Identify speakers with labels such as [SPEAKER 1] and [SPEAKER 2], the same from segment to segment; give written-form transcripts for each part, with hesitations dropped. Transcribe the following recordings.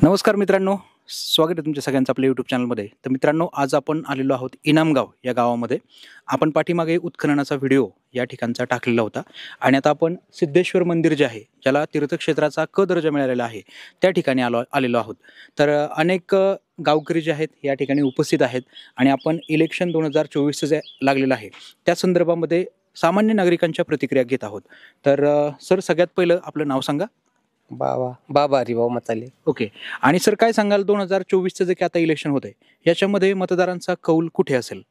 [SPEAKER 1] नमस्कार मित्रांनो, स्वागत आहे तुमच्या सगळ्यांचं आपल्या यूट्यूब चॅनलमध्ये. तर मित्रांनो, आज आपण आलेलो आहोत इनामगाव या गावामध्ये. आपण पाठीमागे उत्खननाचा व्हिडिओ या ठिकाणचा टाकलेला होता आणि आता आपण सिद्धेश्वर मंदिर जे आहे, ज्याला तीर्थक्षेत्राचा क दर्जा मिळालेला आहे, त्या ठिकाणी आलेलो आहोत. तर अनेक गावकरी जे आहेत या ठिकाणी उपस्थित आहेत आणि आपण इलेक्शन 2024 जे लागलेलं आहे त्या संदर्भामध्ये सामान्य नागरिकांच्या प्रतिक्रिया घेत आहोत. तर सर, सगळ्यात पहिलं आपलं नाव सांगा.
[SPEAKER 2] बाबा हरिभाऊ मताले.
[SPEAKER 1] ओके. आणि सर, काय सांगाल 2024चं जे की आता इलेक्शन होत आहे, याच्यामध्ये मतदारांचा कौल कुठे असेल?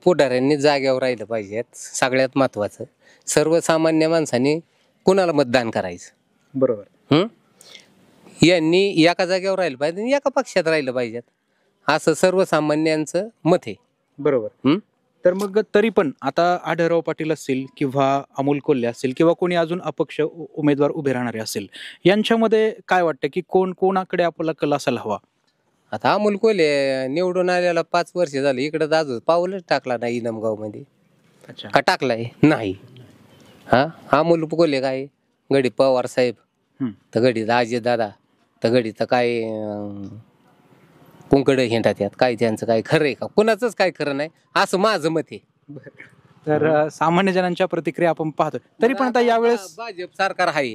[SPEAKER 2] पुढाऱ्यांनी जाग्यावर राहिलं पाहिजेत. सगळ्यात महत्वाचं, सर्वसामान्य माणसांनी कुणाला मतदान करायचं.
[SPEAKER 1] बरोबर.
[SPEAKER 2] यांनी एका जागेवर राहिलं पाहिजे आणि एका पक्षात राहिलं पाहिजेत, असं सर्वसामान्यांचं मत आहे.
[SPEAKER 1] बरोबर. तर मग तरी पण आता आढळराव पाटील असतील किंवा अमोल कोल्हे असतील किंवा कोणी अजून अपक्ष उमेदवार उभे राहणारे असतील, यांच्यामध्ये काय वाटतं की कोणाकडे आपला कल असायला हवा?
[SPEAKER 2] आता अमोल कोल्हे निवडून आलेला 5 वर्ष झालं, इकडं अजून पाऊलच टाकला नाही इनामगाव मध्ये.
[SPEAKER 1] अच्छा.
[SPEAKER 2] का टाकलाय? नाही. अमोल कोल्हे काय गडी पवार साहेब, तर गडी अजय दादा, तर गडी तर काय कुंकड हिंडतात यात. काय त्यांचं काय खरं आहे का? कुणाचंच काय खरं नाही, असं माझं मत आहे.
[SPEAKER 1] तर सामान्य जनांच्या प्रतिक्रिया आपण पाहतो. तरी पण आता यावेळेस
[SPEAKER 2] भाजप सरकार आहे.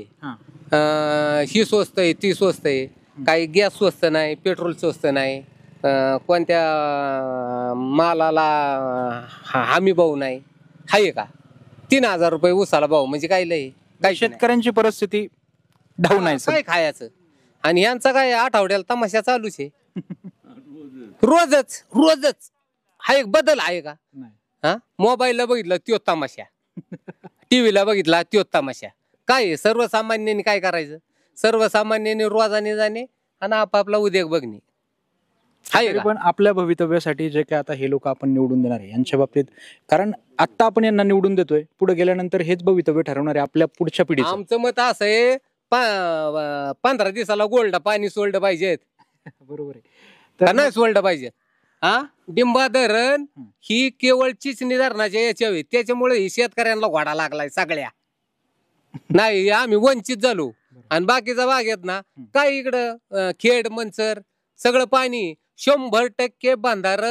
[SPEAKER 2] ही स्वस्त आहे, ती स्वस्त आहे. काही गॅस स्वस्त नाही, पेट्रोल स्वस्त नाही, कोणत्या मालाला हमी भाव नाही. आहे का? 3000 रुपये उसाला भाव म्हणजे काय लय? काय
[SPEAKER 1] शेतकऱ्यांची परिस्थिती डाऊन आहे.
[SPEAKER 2] काय खायचं? आणि यांचा काय आठवड्याला तमाशा चालूच आहे. रोजच हा एक बदल आहे का? मोबाईलला बघितलं त्यो तमाशा, टीव्हीला बघितला त्यो तमाशा. काय सर्वसामान्यांनी काय करायचं? सर्वसामान्यांनी रोजाने जाणे आणि आपापला उद्योग बघणे.
[SPEAKER 1] पण आपल्या भवितव्यासाठी जे काय आता हे लोक आपण निवडून देणार आहे यांच्या बाबतीत, कारण आता आपण यांना निवडून देतोय, पुढे गेल्यानंतर हेच भवितव्य ठरवणार आहे आपल्या पुढच्या पिढीचं.
[SPEAKER 2] आमचं मत असं आहे, 15 दिवसाला गोल्डा पाणी सोडलं पाहिजेत.
[SPEAKER 1] बरोबर आहे.
[SPEAKER 2] तर नाही सोडलं पाहिजे. डिंबा धरण ही केवळ चिचणी धरणाच्या याच्यावर, त्याच्यामुळे ही शेतकऱ्यांना घोडा लागलाय सगळ्या. नाही, आम्ही वंचित झालो. आणि बाकीचा भाग आहेत ना, काय इकडं खेड मंचर सगळं पाणी 100% बांधार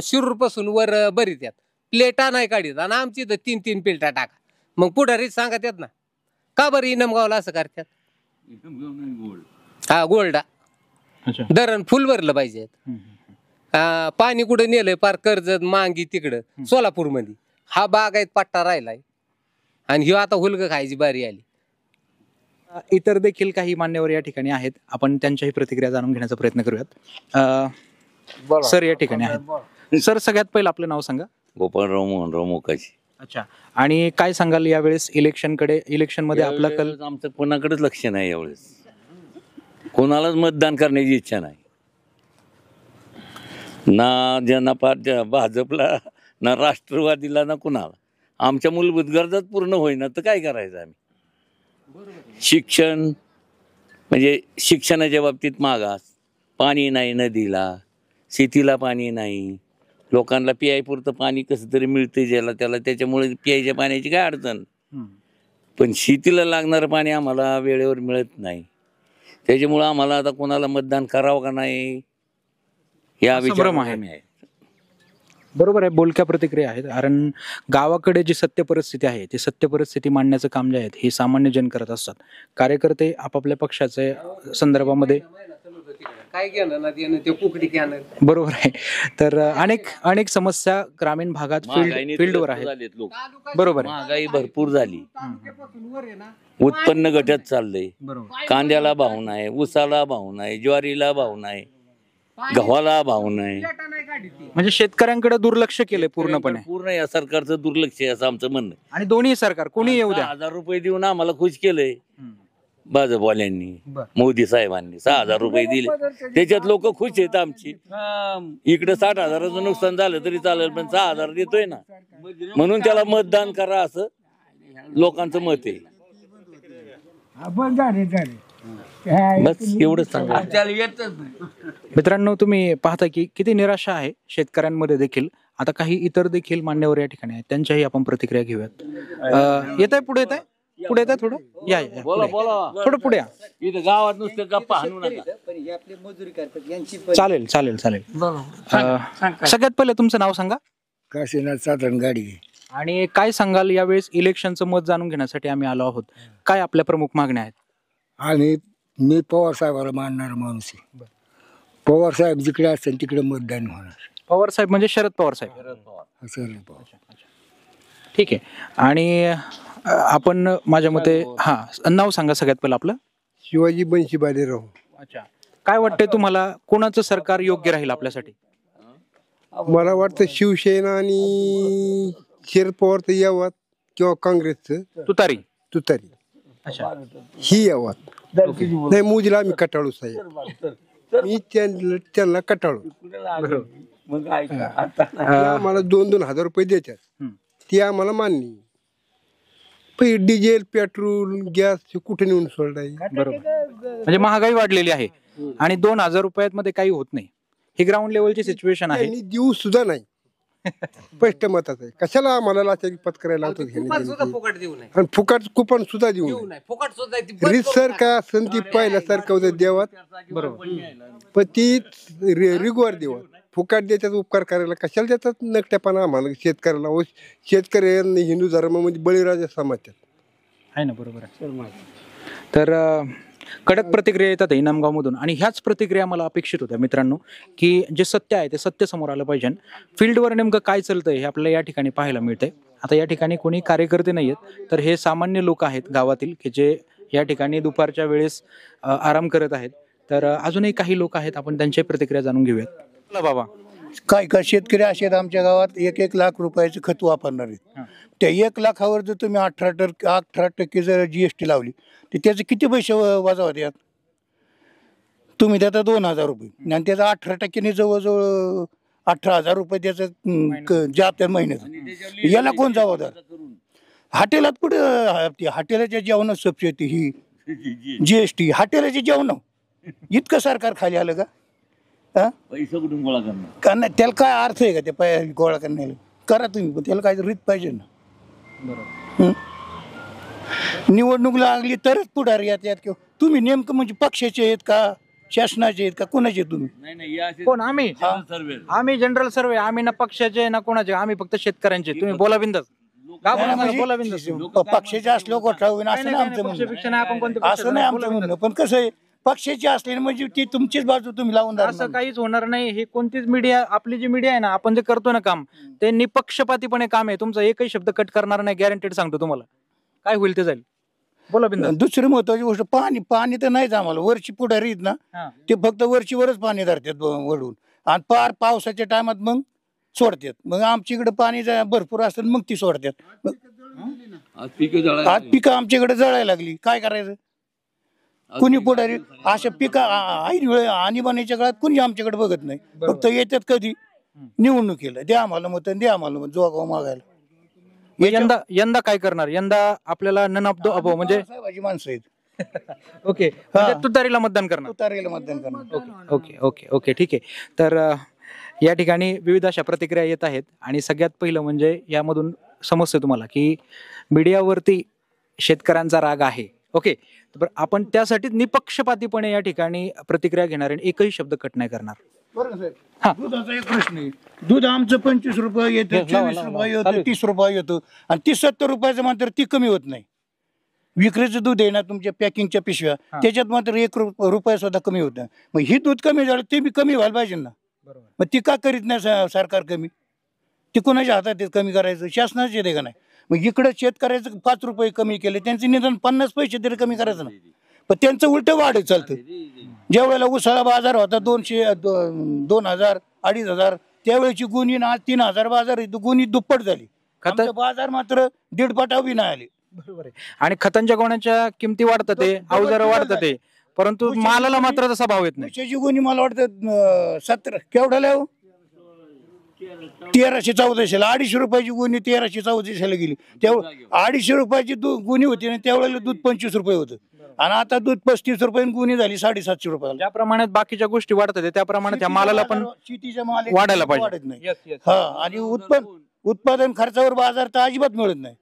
[SPEAKER 2] शिरूर पासून वर बरीत यात. प्लेटा नाही काढीत आणि आमची तर 3 प्लेटा टाका. मग पुढारी सांगत येत ना, का बरं इनामगावला असं करतात? गोल्डा धरण फुल भरलं पाहिजे. पाणी कुठं नेलंय? पार कर्जत मांगी तिकडं सोलापूर मध्ये हा बागायत पट्टा राहिलाय आणि हि आता हुलग खायची बारी आली.
[SPEAKER 1] इतर देखील काही मान्यवर या ठिकाणी आहेत, आपण त्यांच्याही प्रतिक्रिया जाणून घेण्याचा प्रयत्न करूयात. सर या ठिकाणी आहेत. सर, सगळ्यात पहिलं आपलं नाव सांगा.
[SPEAKER 3] गोपाळराव मोहनराव मोकाची.
[SPEAKER 1] अच्छा. आणि काय सांगाल यावेळेस इलेक्शन मध्ये आपला कल?
[SPEAKER 3] आमचं कोणाकडेच लक्ष नाही यावेळेस. कोणालाच मतदान करण्याची इच्छा नाही, ना ज्यांना भाजपला, ना राष्ट्रवादीला, ना कुणाला. आमच्या मूलभूत गरजाच पूर्ण होईना तर काय करायचं आम्ही? शिक्षण म्हणजे शिक्षणाच्या बाबतीत मागास, पाणी नाही नदीला, शेतीला पाणी नाही, लोकांना पियायपुरतं पाणी कसं तरी मिळतं ज्याला त्याला, त्याच्यामुळे पियायच्या पाण्याची काय अडचण. पण शेतीला लागणारं पाणी आम्हाला वेळेवर मिळत नाही. त्याच्यामुळं आम्हाला आता कोणाला मतदान करावं का नाही या विचार आहे.
[SPEAKER 1] बरोबर आहे, बोलक्या प्रतिक्रिया आहेत. कारण गावाकडे जी सत्य परिस्थिती आहे ती सत्य परिस्थिती मांडण्याचं काम जे आहे हे सामान्य जन करत असतात. कार्यकर्ते आपापल्या पक्षाच्या संदर्भामध्ये
[SPEAKER 2] काय घेणं ना देणं, ते कुकडी घेणं.
[SPEAKER 1] बरोबर आहे. तर अनेक समस्या ग्रामीण भागात फील्डवर आहेत. बरोबर आहे.
[SPEAKER 3] महागाई भरपूर झाली, उत्पन्न घटत चाललंय. कांद्याला भाव नाही, ऊसाला भाव नाही, ज्वारीला भाव नाही, गव्हाला भाव नाही.
[SPEAKER 1] म्हणजे शेतकऱ्यांकडे दुर्लक्ष केलंय पूर्णपणे.
[SPEAKER 3] पूर्ण या सरकारचं दुर्लक्ष आहे असं आमचं म्हणणं.
[SPEAKER 1] आणि दोन्ही सरकार कोणी येऊ द्या,
[SPEAKER 3] 1000 रुपये देऊन आम्हाला खुश केलंय भाजपवाल्यांनी. मोदी साहेबांनी 6000 रुपये दिले, त्याच्यात लोक खुश आहेत आमची. इकडे 60,000चं नुकसान झालं तरी चालेल, पण 6000 देतोय ना, म्हणून त्याला मतदान करा असं लोकांचं मत आहे. बस एवढंच सांगा.
[SPEAKER 1] मित्रांनो, तुम्ही पाहता की किती निराशा आहे शेतकऱ्यांमध्ये देखील. आता काही इतर देखील मान्यवर या ठिकाणी आहेत, त्यांच्याही आपण प्रतिक्रिया घेऊयात. येत आहे पुढे, येत आहे. पुढे येता थोडं या या, या,
[SPEAKER 3] बोला
[SPEAKER 1] पुढे.
[SPEAKER 3] बोला
[SPEAKER 1] थोडं पुढे या.
[SPEAKER 3] इथं गावात नुसतं गप्पा हाणू नका.
[SPEAKER 1] चालेल चालेल चालेल सगळ्यात पहिले तुमचं नाव सांगा
[SPEAKER 4] काशीनाथ साधारण गाडी
[SPEAKER 1] आणि काय सांगाल यावेळेस इलेक्शनचं मत जाणून घेण्यासाठी आम्ही आलो आहोत. काय आपल्या प्रमुख मागण्या आहेत?
[SPEAKER 4] आणि मी पवार साहेबाला मानणार माणूस आहे. पवार साहेब जिकडे असतील तिकडे मतदान होणार.
[SPEAKER 1] पवार साहेब म्हणजे शरद पवार साहेब.
[SPEAKER 4] असं नाही पवार.
[SPEAKER 1] ठीक आहे. आणि आपण माझ्या मते नाव सांगा सगळ्यात पहिलं आपलं.
[SPEAKER 5] शिवाजी बनशी बालेराव.
[SPEAKER 1] अच्छा, काय वाटतंय तुम्हाला कोणाचं सरकार योग्य राहील आपल्यासाठी?
[SPEAKER 5] मला वाटतं शिवसेना आणि शरद पवार तर यावात किंवा काँग्रेसचं
[SPEAKER 1] तुतारी.
[SPEAKER 5] तुतारी
[SPEAKER 1] अच्छा,
[SPEAKER 5] ही यावात. नाही मुजीला आम्ही कटाळू साहेब. मी त्यांना कटाळू. आम्हाला 2,000 रुपये द्यायच्यात ते आम्हाला मान्य. पण डिझेल पेट्रोल गॅस कुठे नेऊन सोडाय?
[SPEAKER 1] बरोबर. म्हणजे महागाई वाढलेली आहे आणि 2,000 रुपयात मध्ये काही होत नाही. ही ग्राउंड लेवलची सिच्युएशन आहे.
[SPEAKER 5] त्यांनी देऊ सुद्धा नाही. स्पष्ट मतात आहे. कशाला आम्हाला लाचारी पत्करायला लावतो
[SPEAKER 2] फुकट देऊ नये,
[SPEAKER 5] आणि फुकट कुपन सुद्धा देऊ
[SPEAKER 2] देऊ
[SPEAKER 5] नये.
[SPEAKER 2] नये, फुकट सुद्धा ती बंद
[SPEAKER 5] रीतसर
[SPEAKER 2] करून
[SPEAKER 5] का संती पाहिल्यासारखं होतं देवात. पण ती रिगवर देवात फुकट देतात. उपकार करायला कशाला देतात नकट्यापणा आम्हाला शेतकऱ्याला. शेतकऱ्यांनी हिंदू धर्मामध्ये बळीराजा समजतात
[SPEAKER 1] आहे ना. बरोबर आहे. तर कडक प्रतिक्रिया येतात इनामगावमधून आणि ह्याच प्रतिक्रिया मला अपेक्षित होत्या मित्रांनो, की जे सत्य आहे ते सत्य समोर आलं पाहिजे. फील्डवर नेमकं काय चालतंय हे आपल्याला या ठिकाणी पाहायला मिळतंय. आता या ठिकाणी कोणी कार्यकर्ते नाही आहेत, तर हे सामान्य लोक आहेत गावातील की जे या ठिकाणी दुपारच्या वेळेस आराम करत आहेत. तर अजूनही काही लोक आहेत, आपण त्यांची प्रतिक्रिया जाणून घेऊयात. बोला बाबा.
[SPEAKER 6] काय काय शेतकरी असे आहेत आमच्या गावात 1-1 लाख रुपयाचं खत वापरणार आहेत. त्या 1 लाखावर जर तुम्ही 18% जर GST लावली तर त्याचे किती पैसे वजा होतात? तुम्ही त्याचा 2,000 रुपये आणि त्याचा 18% जवळजवळ 18,000 रुपये त्याचं जाते महिन्याचं. याला कोण जबाबदार? हॉटेलात कुठे हॉटेलाच्या जेवणात सबसिडी ही GST हॉटेलाचे जेवण इतकं सरकार खाली आलं का?
[SPEAKER 3] पैसे कुठून गोळा करणार?
[SPEAKER 6] का नाही त्याला काय अर्थ आहे का ते गोळा करण्याला? करा तुम्ही, पण त्याला काय रीत पाहिजे ना. निवडणूक लागली तरच पुढारी येतात किंवा तुम्ही नेमकं म्हणजे पक्षाचे आहेत का शासनाचे आहेत का कोणाचे तुम्ही?
[SPEAKER 1] कोण? आम्ही जनरल सर्वे. आम्ही ना पक्षाचे ना कोणाचे, आम्ही फक्त शेतकऱ्यांचे. तुम्ही बोला बिंदास. बोला बिंदास.
[SPEAKER 6] पक्षाचे असलो घोटाळा होईल असं नाही आमचं म्हणणं. असं नाही आमचं म्हणणं. पण कसं आहे पक्षाची असले म्हणजे ती तुमचीच बाजू तुम्ही लावून द्या.
[SPEAKER 1] असं काहीच होणार नाही. हे कोणतीच मीडिया, आपली जी मीडिया आहे ना, आपण जे करतो ना काम, ते निपक्षपातीपणे काम आहे. तुमचा एकही शब्द कट करणार नाही, गॅरंटेड सांगतो तुम्हाला. काय होईल ते जाईल. बोला बिंदास.
[SPEAKER 6] दुसरी महत्वाची गोष्ट पाणी तर नाहीच आम्हाला. वरची पुढारी आहेत ना ते फक्त वरचीवरच पाणी धरतात वडून आणि पार पावसाच्या टायमात मग सोडतात. मग आमच्या इकडे पाणी भरपूर असतं मग ती सोडतात. आज पिकं आमच्याकडे जळायला लागली, काय करायचं? कुणी पुढारी अशा पिका आणीबाणीच्या काळात कुणी आमच्याकडे बघत नाही. फक्त येतात कधी निवडणुकीला द्या आम्हाला मत, द्या आम्हाला मत, जोगाव मागायला.
[SPEAKER 1] यंदा काय करणार? यंदा आपल्याला नन ऑफ द अबो म्हणजे
[SPEAKER 6] साहेबाची माणसं आहेत.
[SPEAKER 1] ओके, तुतारीला मतदान करणार.
[SPEAKER 6] तुतारीला मतदान करणार.
[SPEAKER 1] ओके ओके ओके ठीक आहे. तर या ठिकाणी विविध अशा प्रतिक्रिया येत आहेत आणि सगळ्यात पहिलं म्हणजे यामधून समजतं तुम्हाला की मीडियावरती शेतकऱ्यांचा राग आहे. ओके, तर आपण त्यासाठी निपक्षपातीपणे या ठिकाणी प्रतिक्रिया घेणार आणि एकही शब्द कट नाही करणार.
[SPEAKER 6] दुधाचा एक प्रश्न आहे. दूध आमचं 25 रुपये येतं, 24 रुपये येतं, 30 रुपये येतं आणि 30-70 रुपयाचं मात्र ती कमी होत नाही. विक्रीचं दूध आहे ना तुमच्या पॅकिंगच्या पिशव्या त्याच्यात मात्र 1 रुपया सुद्धा कमी होत नाही. मग ही दूध कमी झालं ते बी कमी व्हायला पाहिजे ना. मग ती का करीत नाही सरकार कमी? ती कोणाच्या हातात आहे कमी करायचं? शासनाचे आहे का नाही? मग इकडे शेतकऱ्याचं 5 रुपये कमी केले, त्यांचे निदान 50 पैसे तरी कमी करायचं ना. पण त्यांचं उलट वाढ चालतं. ज्या वेळेला उसाळा बाजार होता 200, 2,000, 2,500 त्यावेळेची गुणी आज 3,000 बाजार गुणी दुप्पट झाली. बाजार मात्र 1.5 पटाव बी नाही आले.
[SPEAKER 1] बरोबर आहे. आणि खतांच्या गोण्याच्या किमती वाढतात, अवजार वाढतात, परंतु मालाला मात्र तसा भाव येत नाही.
[SPEAKER 6] उसाची गुणी मला वाटतं 17 केवढ्याला 1314ला 250 रुपयाची गुणी 1314ला गेली. त्यावेळेला 250 रुपयाची गुणी होती आणि त्यावेळेला दूध 25 रुपये होतं आणि आता दूध 35 रुपये गुणी झाली 750 रुपयाला.
[SPEAKER 1] ज्या प्रमाणात बाकीच्या गोष्टी वाढतात त्या प्रमाणात त्या मालाला पण
[SPEAKER 6] शेतीच्या माल
[SPEAKER 1] वाढायला पाहिजे.
[SPEAKER 6] वाढत नाही. हा, आणि उत्पादन खर्चावर बाजार तर अजिबात मिळत नाही.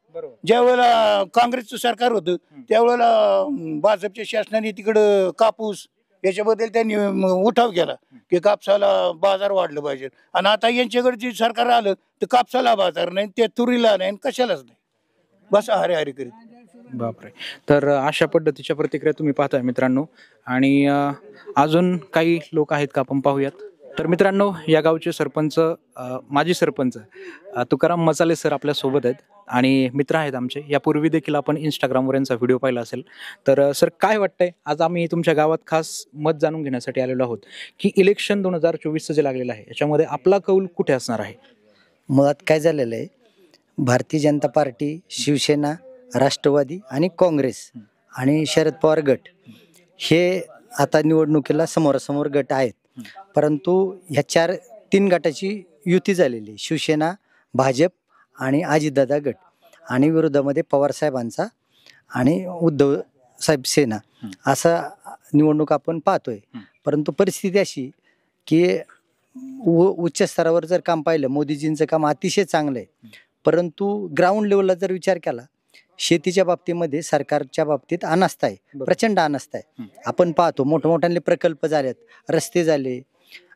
[SPEAKER 6] ज्या वेळेला काँग्रेसचं सरकार होतं त्यावेळेला भाजपच्या शासनाने तिकडं कापूस याच्याबद्दल त्यांनी उठाव केला की कापसाला बाजार वाढलं पाहिजे. आणि आता यांच्याकडे जे सरकार आलं तर कापसाला बाजार नाही, त्या तुरीला नाही, कशालाच नाही, बस हरे हरे करीत.
[SPEAKER 1] बापरे. तर अशा पद्धतीच्या प्रतिक्रिया तुम्ही पाहताय मित्रांनो. आणि अजून काही लोक आहेत का आपण पाहूयात. तर मित्रांनो, या गावचे सरपंच माजी सरपंच तुकाराम मसाले सर आपल्या सोबत आहेत आणि मित्र आहेत आमचे. यापूर्वी देखील आपण इंस्टाग्रामवर यांचा व्हिडिओ पाहिला असेल. तर सर, काय वाटतंय, आज आम्ही तुमच्या गावात खास मत जाणून घेण्यासाठी आलेलो आहोत की इलेक्शन 2024 जे लागलेलं आहे याच्यामध्ये आपला कौल कुठे असणार आहे?
[SPEAKER 7] मुळात काय झालेलं आहे, भारतीय जनता पार्टी, शिवसेना, राष्ट्रवादी आणि काँग्रेस आणि शरद पवार गट हे आता निवडणुकीला समोरासमोर गट आहेत. परंतु ह्या 3 गटाची युती झालेली आहे. शिवसेना, भाजप आणि अजितदादा गट आणि विरोधामध्ये पवारसाहेबांचा आणि उद्धव साहेब सेना असा निवडणूक आपण पाहतोय. परंतु परिस्थिती अशी की उच्च स्तरावर जर काम पाहिलं, मोदीजींचं काम अतिशय चांगलं आहे. परंतु ग्राउंड लेवलला जर विचार केला, शेतीच्या बाबतीमध्ये सरकारच्या बाबतीत अनास्था आहे, प्रचंड अनास्था आहे. आपण पाहतो मोठमोठ्याने प्रकल्प झालेत, रस्ते झाले,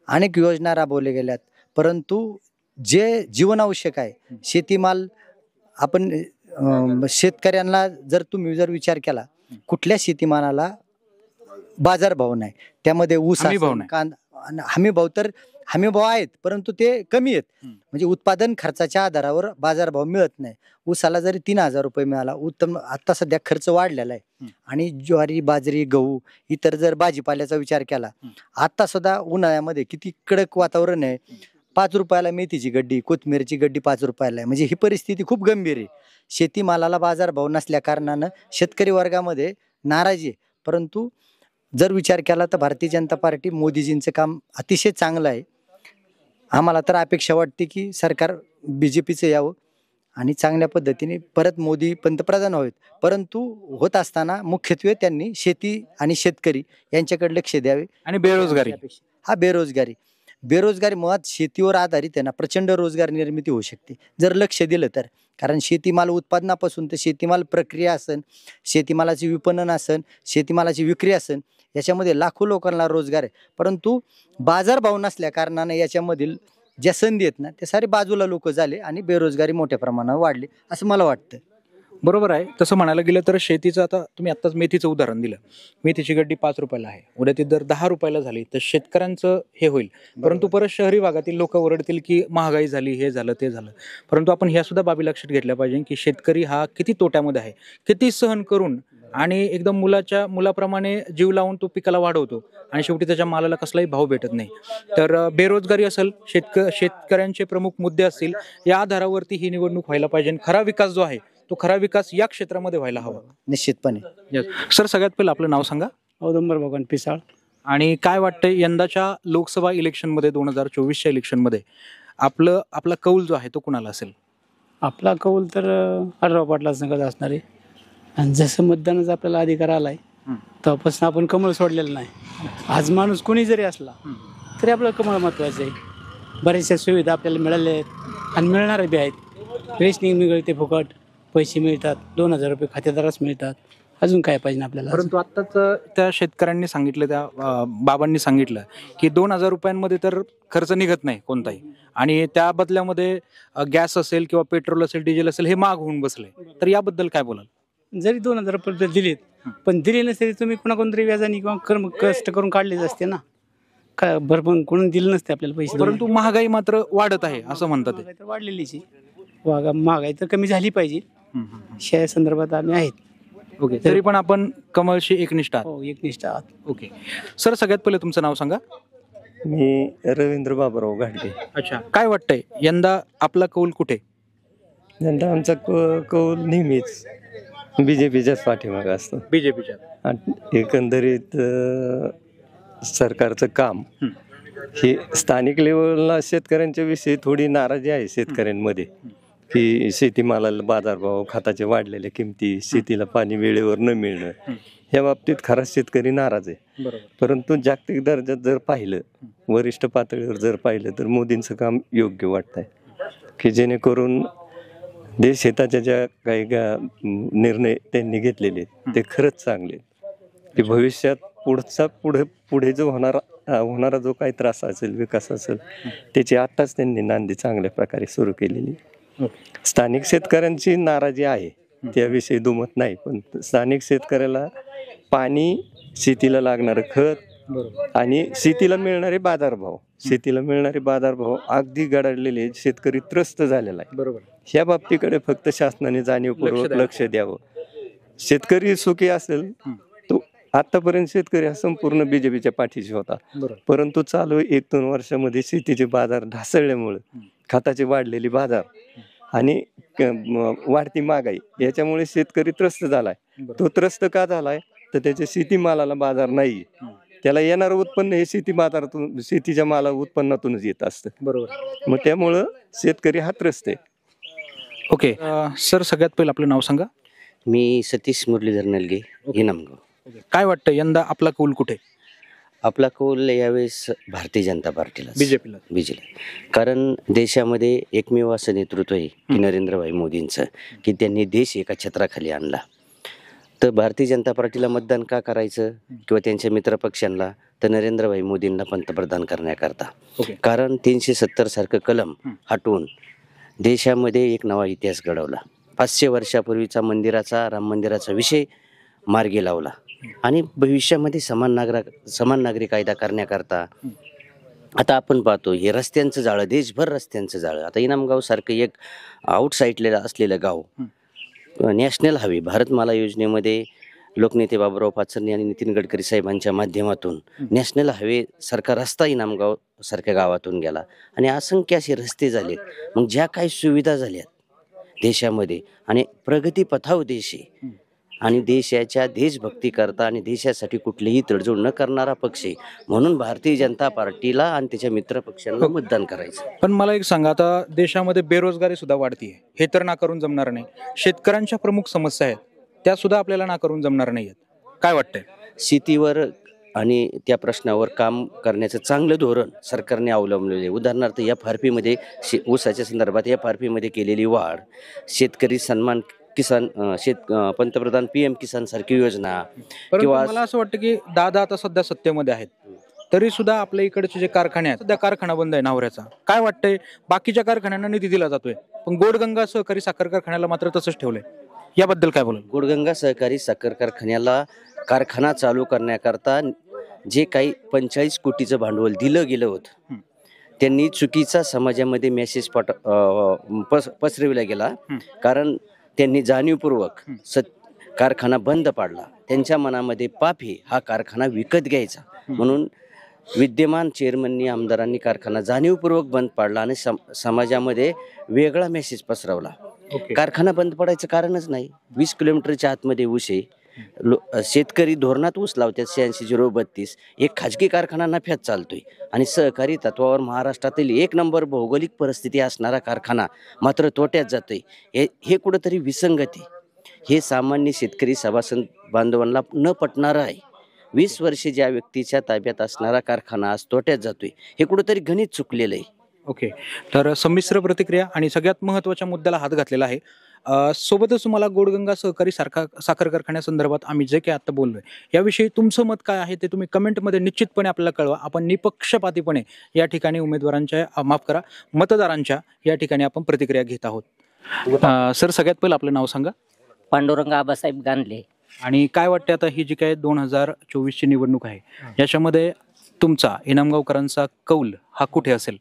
[SPEAKER 7] अनेक योजना राबवल्या गेल्यात. परंतु जे जीवनावश्यक आहे, शेतीमाल, आपण शेतकऱ्यांना जर तुम्ही जर विचार केला, कुठल्या शेतीमालाला बाजारभाव नाही. त्यामध्ये ऊस, कांदा, हमीभाव तर हमीभाव आहेत परंतु ते कमी आहेत. म्हणजे उत्पादन खर्चाच्या आधारावर बाजारभाव मिळत नाही. ऊसाला जरी 3,000 रुपये मिळाला, उत्तम. आता सध्या खर्च वाढलेला आहे. आणि ज्वारी, बाजरी, गहू, इतर जर भाजीपाल्याचा विचार केला, आता सुद्धा उन्हाळ्यामध्ये किती कडक वातावरण आहे. 5 रुपयाला मेथीची गड्डी, कोथमिरची गड्डी 5 रुपयाला आहे. म्हणजे ही परिस्थिती खूप गंभीर आहे. शेतीमालाला बाजारभाव नसल्या कारणानं शेतकरी वर्गामध्ये नाराजी आहे. परंतु जर विचार केला तर भारतीय जनता पार्टी, मोदीजींचं काम अतिशय चांगलं आहे. आम्हाला तर अपेक्षा वाटते की सरकार BJPचं यावं आणि चांगल्या पद्धतीने परत मोदी पंतप्रधान व्हावेत. परंतु होत असताना मुख्यत्वे त्यांनी शेती आणि शेतकरी यांच्याकडे लक्ष द्यावे.
[SPEAKER 1] आणि बेरोजगारी,
[SPEAKER 7] बेरोजगारी मुळात शेतीवर आधारित आहे ना, प्रचंड रोजगार निर्मिती होऊ शकते जर लक्ष दिलं तर. कारण शेतीमाल उत्पादनापासून तर शेतीमाल प्रक्रिया असन, शेतीमालाची विपणन असन, शेतीमालाची विक्री असन, याच्यामध्ये लाखो लोकांना रोजगार आहे. परंतु बाजारभाव नसल्या कारणाने याच्यामधील ज्या संधी आहेत ना, ते सारे बाजूला लोक झाले आणि बेरोजगारी मोठ्या प्रमाणावर वाढली असं मला वाटतं.
[SPEAKER 1] बरोबर आहे. तसं म्हणायला गेलं तर शेतीचं, आता तुम्ही आत्ताच मेथीचं उदाहरण दिलं. मेथीची गड्डी 5 रुपयाला आहे, उद्या ती दर 10 रुपयाला झाली तर शेतकऱ्यांचं हे होईल. परंतु परत शहरी भागातील लोक ओरडतील की महागाई झाली, हे झालं, ते झालं. परंतु आपण ह्या सुद्धा बाबी लक्षात घेतल्या पाहिजे की शेतकरी हा किती तोट्यामध्ये आहे, किती सहन करून आणि एकदम मुलाप्रमाणे जीव लावून तो पिकाला वाढवतो आणि शेवटी त्याच्या मालाला कसलाही भाव भेटत नाही. तर बेरोजगारी असेल, शेतकऱ्यांचे प्रमुख मुद्दे असतील, या आधारावरती ही निवडणूक व्हायला पाहिजे. खरा विकास जो आहे तो खरा विकास या क्षेत्रामध्ये व्हायला हवा
[SPEAKER 7] निश्चितपणे.
[SPEAKER 1] सर, सगळ्यात पहिलं आपलं नाव सांगा.
[SPEAKER 8] औदुंबर भगवान पिसाळ.
[SPEAKER 1] आणि काय वाटतंय यंदाच्या लोकसभा इलेक्शनमध्ये, 2024च्या इलेक्शनमध्ये आपला कौल जो आहे तो कुणाला असेल?
[SPEAKER 8] आपला कौल तर आढळराव पाटला संगत असणार आहे. आणि जसं मतदानाचा आपल्याला अधिकार आलाय तेव्हापासून आपण कमळ सोडलेलं नाही. आज माणूस कोणी जरी असला तरी आपलं कमळ महत्वाचं आहे. बऱ्याचशा सुविधा आपल्याला मिळाल्या आहेत आणि मिळणाऱ्या बी आहेत. रेशनिंग मिळते, फुकट पैसे मिळतात, 2,000 रुपये खातेदारास मिळतात. अजून काय पाहिजे आपल्याला?
[SPEAKER 1] परंतु आत्ताच त्या शेतकऱ्यांनी सांगितलं, त्या बाबांनी सांगितलं की 2,000 रुपयांमध्ये तर खर्च निघत नाही कोणताही, आणि त्या बदल्यामध्ये गॅस असेल किंवा पेट्रोल असेल, डिझेल असेल, हे महाग होऊन बसले. तर याबद्दल काय बोलाल?
[SPEAKER 8] जरी 2,000 रुपये दिलेत, पण दिले नसते तुम्ही कोणाकोणतरी व्याजाने किंवा कष्ट करून काढलेच असते ना. काय भरपूर कोणी दिलं नसते आपल्याला पैसे.
[SPEAKER 1] परंतु महागाई मात्र वाढत आहे असं म्हणतात.
[SPEAKER 8] तर वाढलेलीच आहे. महागाई तर कमी झाली पाहिजे. या संदर्भात आम्ही आहेत.
[SPEAKER 1] ओके. तरी पण आपण कमळशी एकनिष्ठ आहात?
[SPEAKER 8] हो, एकनिष्ठ आहात.
[SPEAKER 1] ओके. सर, सगळ्यात पहिले तुमचं नाव सांगा.
[SPEAKER 9] मी रवींद्र बाबूराव घाटगे.
[SPEAKER 1] अच्छा, काय वाटतंय यंदा आपला कौल कुठे?
[SPEAKER 9] यंदा आमचा कौल नेहमीच BJPच्याच पाठीमागे असतो.
[SPEAKER 1] BJPच्या.
[SPEAKER 9] एकंदरीत सरकारचं काम हे स्थानिक लेवलला शेतकऱ्यांच्या विषयी थोडी नाराजी आहे शेतकऱ्यांमध्ये की शेतीमालाला बाजारभाव, खताचे वाढलेल्या किमती, शेतीला पाणी वेळेवर न मिळणं, ह्या बाबतीत खरा शेतकरी नाराज आहे. परंतु जागतिक दर्जात जर पाहिलं, वरिष्ठ पातळीवर जर पाहिलं तर मोदींचं काम योग्य वाटतंय की जेणेकरून देश हिताच्या ज्या काही निर्णय त्यांनी घेतलेले आहेत, ते खरंच चांगले आहेत. की भविष्यात पुढे जो होणारा जो काही त्रास असेल, विकास असेल, त्याची आत्ताच त्यांनी नांदी चांगल्या प्रकारे सुरू केलेली. स्थानिक शेतकऱ्यांची नाराजी आहे, त्याविषयी दुमत नाही. पण स्थानिक शेतकऱ्याला पाणी, शेतीला लागणारं खत आणि शेतीला मिळणारे बाजारभाव अगदी गडाडलेले, शेतकरी त्रस्त झालेला आहे.
[SPEAKER 1] बरोबर.
[SPEAKER 9] ह्या बाबतीकडे फक्त शासनाने जाणीवपूर्वक लक्ष द्यावं. शेतकरी सुखी असेल, तो आतापर्यंत शेतकरी हा संपूर्ण बीजेपीच्या पाठीशी होता. परंतु चालू 1-2 वर्षामध्ये शेतीचे बाजार ढासळल्यामुळे, खताचे वाढलेले बाजार आणि वाढती महागाई याच्यामुळे शेतकरी त्रस्त झालाय. तो त्रस्त का झालाय तर त्याच्या शेतीमालाला बाजार नाही. त्याला येणारं उत्पन्न हे शेतीच्या माला उत्पन्नातूनच येत असतं.
[SPEAKER 1] बरोबर.
[SPEAKER 9] मग त्यामुळं शेतकरी हा त्रस्त आहे.
[SPEAKER 1] ओके सर, सगळ्यात पहिलं आपलं नाव सांगा.
[SPEAKER 10] मी सतीश मुरलीधर नलगे, इनामगाव.
[SPEAKER 1] काय वाटतं यंदा आपला कौल कुठे?
[SPEAKER 10] आपला कौल यावेळेस भारतीय जनता पार्टीला, बीजेपीला. कारण देशामध्ये एकमेव असं नेतृत्व आहे की नरेंद्रभाई मोदींचं, की त्यांनी देश एका छत्राखाली आणला. तर भारतीय जनता पार्टीला मतदान का करायचं किंवा त्यांच्या मित्रपक्षांना, तर नरेंद्रभाई मोदींना पंतप्रधान करण्याकरता. कारण 370 सारखं कलम हटवून देशामध्ये एक नवा इतिहास घडवला. 500 वर्षापूर्वीचा राम मंदिराचा विषय मार्गी लावला आणि भविष्यामध्ये समान नागरी कायदा करण्याकरता आता आपण पाहतो हे रस्त्यांचं जाळं, देशभर रस्त्यांचं जाळं. आता इनामगाव सारखं एक आउटसाईडला असलेलं गाव नॅशनल हायवे भारतमाला योजनेमध्ये लोकनेते बाबूराव पाचरणे आणि नितीन गडकरी साहेबांच्या माध्यमातून नॅशनल हायवे सारखा रस्ता इनामगाव सारख्या गावातून गेला आणि असंख्य असे रस्ते झालेत. मग ज्या काही सुविधा झाल्यात देशामध्ये आणि प्रगतीपथावर देश आहे आणि देशाच्या देशभक्ती करता आणि देशासाठी कुठलीही तडजोड न करणारा पक्ष आहे, म्हणून भारतीय जनता पार्टीला आणि त्याच्या मित्र पक्षांना मतदान करायचं.
[SPEAKER 1] पण मला एक सांगा, आता देशामध्ये बेरोजगारी सुद्धा वाढतीये, हे तर नाकारून जमणार नाही. शेतकऱ्यांच्या प्रमुख समस्या आहेत, त्या सुद्धा आपल्याला नाकारून जमणार नाहीयेत. काय वाटतंय?
[SPEAKER 10] शेतीवर आणि त्या प्रश्नावर काम करण्याचं चांगलं धोरण सरकारने अवलंबलेले. उदाहरणार्थ FRP मध्ये ऊसाच्या संदर्भात FRP मध्ये केलेली वाढ, शेतकरी सन्मान किसान, पंतप्रधान PM किसान सारखी योजना.
[SPEAKER 1] किंवा मला असं वाटतं की दादा आता सध्या सत्तेमध्ये आहेत, तरी सुद्धा आपल्या इकडचे जे कारखाने आहेत, सध्या कारखाना बंद आहे नावऱ्याचा. काय वाटतंय? बाकीच्या कारखान्यांना निधी दिला जातोय, पण गोडगंगा सहकारी साखर कारखान्याला मात्र तसंच ठेवलंय. याबद्दल काय बोलाल?
[SPEAKER 10] गोडगंगा सहकारी साखर कारखान्याला कारखाना चालू करण्याकरता जे काही 45 कोटीचं भांडवल दिलं गेलं होतं, त्यांनी चुकीचा समाजामध्ये मेसेज पसरविला गेला. कारण त्यांनी जाणीवपूर्वक कारखाना बंद पाडला. त्यांच्या मनामध्ये पाप आहे हा कारखाना विकत घ्यायचा, म्हणून विद्यमान चेअरमननी आमदारांनी कारखाना जाणीवपूर्वक बंद पाडला आणि समाजामध्ये वेगळा मेसेज पसरवला. कारखाना बंद पडायचं कारणच नाही. 20 किलोमीटरच्या आतमध्ये ऊस आहे, शेतकरी धोरणात ऊस लावतात 86-032. एक खाजगी कारखाना नफ्यात चालतोय आणि सहकारी तत्वावर महाराष्ट्रातील 1 नंबर भौगोलिक परिस्थिती असणारा कारखाना मात्र तोट्यात जातोय. हे कुठंतरी विसंगती, हे सामान्य शेतकरी सभासद बांधवांना न पटणारं आहे. 20 वर्षे ज्या व्यक्तीच्या ताब्यात असणारा कारखाना आज तोट्यात जातोय, हे कुठंतरी गणित चुकलेलं आहे.
[SPEAKER 1] ओके, तर संमिश्र प्रतिक्रिया आणि सगळ्यात महत्त्वाच्या मुद्द्याला हात घातलेला आहे. सोबतच तुम्हाला गोडगंगा सहकारी साखर कारखान्यासंदर्भात आम्ही जे काही आता बोललोय याविषयी तुमचं मत काय आहे ते तुम्ही कमेंटमध्ये निश्चितपणे आपल्याला कळवा. आपण निपक्षपातीपणे या ठिकाणी मतदारांच्या या ठिकाणी आपण प्रतिक्रिया घेत आहोत. सर, सगळ्यात पहिलं आपलं नाव सांगा.
[SPEAKER 11] पांडुरंग आबासाहेब गांधले.
[SPEAKER 1] आणि काय वाटते आता ही जी काय 2024ची निवडणूक आहे, याच्यामध्ये तुमचा इनामगावकरांचा कौल हा कुठे असेल?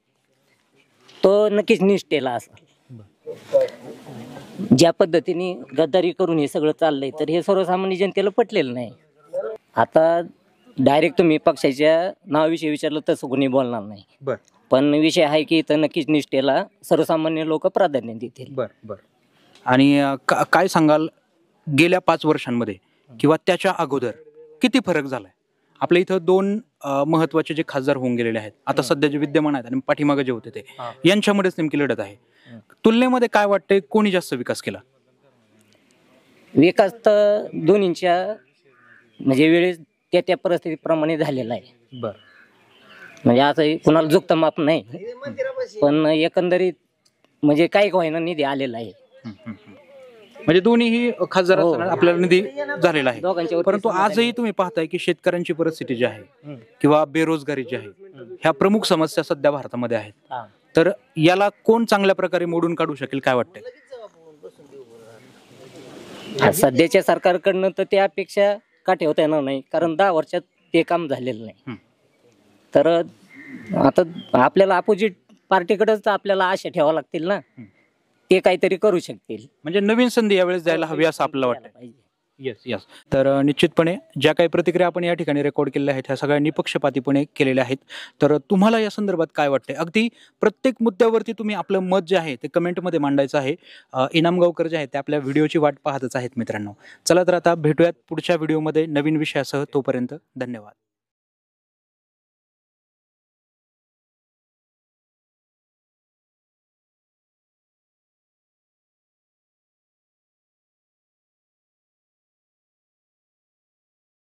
[SPEAKER 11] तो नक्कीच निष्ठेला असेल. ज्या पद्धतीने गद्दारी करून हे सगळं चाललंय, तर हे सर्वसामान्य जनतेला पटलेलं नाही. आता डायरेक्ट तुम्ही पक्षाच्या नावाविषयी विचारलं तसं कोणी बोलणार नाही. पण विषय आहे की इथं नक्कीच निष्ठेला सर्वसामान्य लोक प्राधान्य देतील.
[SPEAKER 1] आणि काय सांगाल, गेल्या 5 वर्षांमध्ये किंवा त्याच्या अगोदर किती फरक झालाय? आपल्या इथं 2 महत्वाचे जे खासदार होऊन गेलेले आहेत, आता सध्या जे विद्यमान आहेत आणि पाठीमागे जे होते ते, यांच्यामध्येच नेमकी लढत आहे. तुलनेमध्ये काय वाटतंय, कोणी जास्त विकास केला?
[SPEAKER 11] विकास तर दोन्हींच्या म्हणजे वेळेस त्या परिस्थितीप्रमाणे झालेला आहे. म्हणजे असं कुणाला झुकतं माप नाही, पण एकंदरीत म्हणजे काही होईना निधी आलेला आहे.
[SPEAKER 1] म्हणजे दोन्हीही खासदार
[SPEAKER 11] हो.
[SPEAKER 1] असताना आपल्याला निधी झालेला आहे.
[SPEAKER 11] दोघांच्या वरती
[SPEAKER 1] परंतु
[SPEAKER 11] समजा
[SPEAKER 1] आजही तुम्ही पाहताय की शेतकऱ्यांची परिस्थिती जी आहे किंवा बेरोजगारी जी आहे, ह्या प्रमुख समस्या सध्या भारतामध्ये आहेत.
[SPEAKER 11] हा.
[SPEAKER 1] तर याला कोण चांगल्या प्रकारे मोडून काढू शकेल काय वाटतंय?
[SPEAKER 11] सध्याच्या सरकारकडनं तर त्या अपेक्षा का ठेवता येणार नाही, कारण 10 वर्षात ते काम झालेलं नाही. तर आता आपल्याला अपोजिट पार्टीकडेच आपल्याला आशा ठेवावं लागतील ना, ते काहीतरी करू शकतील.
[SPEAKER 1] म्हणजे नवीन संधी यावेळेस द्यायला हवी असं आपल्याला वाटतं. Yes yes. तर निश्चितपणे ज्या काही प्रतिक्रिया आपण या ठिकाणी रेकॉर्ड केलेल्या आहेत ह्या सगळ्या निपक्षपातीपणे केलेल्या आहेत. तर तुम्हाला या संदर्भात काय वाटतंय? अगदी प्रत्येक मुद्द्यावरती तुम्ही आपलं मत जे आहे ते कमेंटमध्ये मांडायचं आहे. इनाम गावकर जे आहेत ते आपल्या व्हिडिओची वाट पाहतच आहेत मित्रांनो. चला तर आता भेटूयात पुढच्या व्हिडिओमध्ये नवीन विषयासह. तोपर्यंत धन्यवाद.